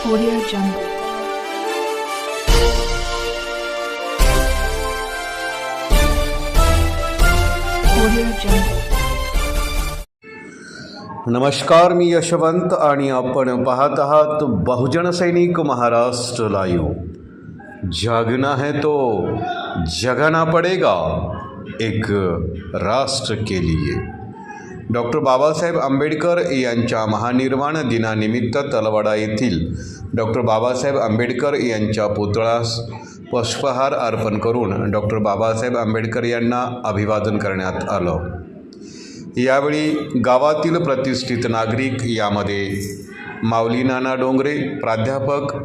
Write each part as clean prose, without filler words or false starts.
Audio Jungle. Audio Jungle. नमस्कार, मी यशवंत आणि आपण पाहत आहात बहुजन सैनिक महाराष्ट्र लाईव्ह। जागना है तो जगाना पडेगा, एक राष्ट्र के लिए। डॉक्टर बाबासाहेब आंबेडकर यांच्या महानिर्वाण दिनानिमित्त तलवाडा येथील डॉक्टर बाबासाहेब आंबेडकर यांच्या पुतळ्यास पुष्पहार अर्पण करून डॉक्टर बाबासाहेब आंबेडकर यांना अभिवादन करण्यात आलं। यावेळी गावातील प्रतिष्ठित नागरिक, यामध्ये माऊली नाना डोंगरे, प्राध्यापक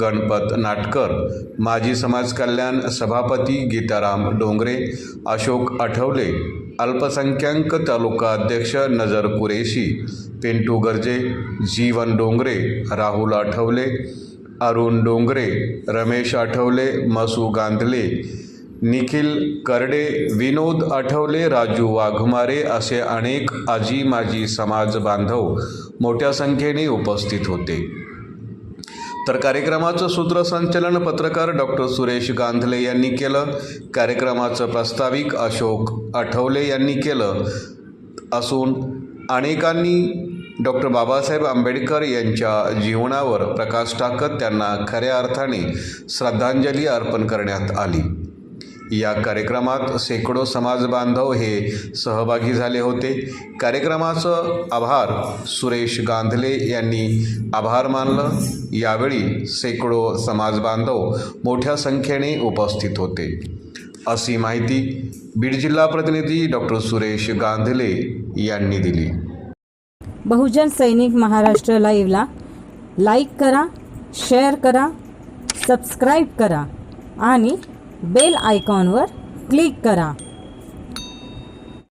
गणपत नाटकर, माजी समाज कल्याण सभापती गीताराम डोंगरे, अशोक आठवले, अल्पसंख्याक तालुका अध्यक्ष नजर कुरेशी, पिंटू गर्जे, जीवन डोंगरे, राहुल आठवले, अरुण डोंगरे, रमेश आठवले, मसू गांधले, निखिल करडे, विनोद आठवले, राजू वाघमारे असे अनेक आजी माजी समाज बांधव मोठ्या संख्येने उपस्थित होते। तर कार्यक्रमाचं सूत्रसंचालन पत्रकार डॉक्टर सुरेश गांधले यांनी केलं। कार्यक्रमाचं प्रास्ताविक अशोक आठवले यांनी केलं असून अनेकांनी डॉक्टर बाबासाहेब आंबेडकर यांच्या जीवनावर प्रकाश टाकत त्यांना खऱ्या अर्थाने श्रद्धांजली अर्पण करण्यात आली। या कार्यक्रमात शेकडो समाज बांधव हे सहभागी झाले होते। कार्यक्रमाचं आभार सुरेश गांधले यांनी आभार मानलं। यावेळी शेकडो समाज बांधव मोठ्या संख्येने उपस्थित होते, अशी माहिती बीड जिल्हा प्रतिनिधी डॉक्टर सुरेश गांधले यांनी दिली। बहुजन सैनिक महाराष्ट्र लाईव्हला लाईक करा, शेअर करा, सबस्क्राईब करा आणि बेल आयकॉनवर क्लिक करा।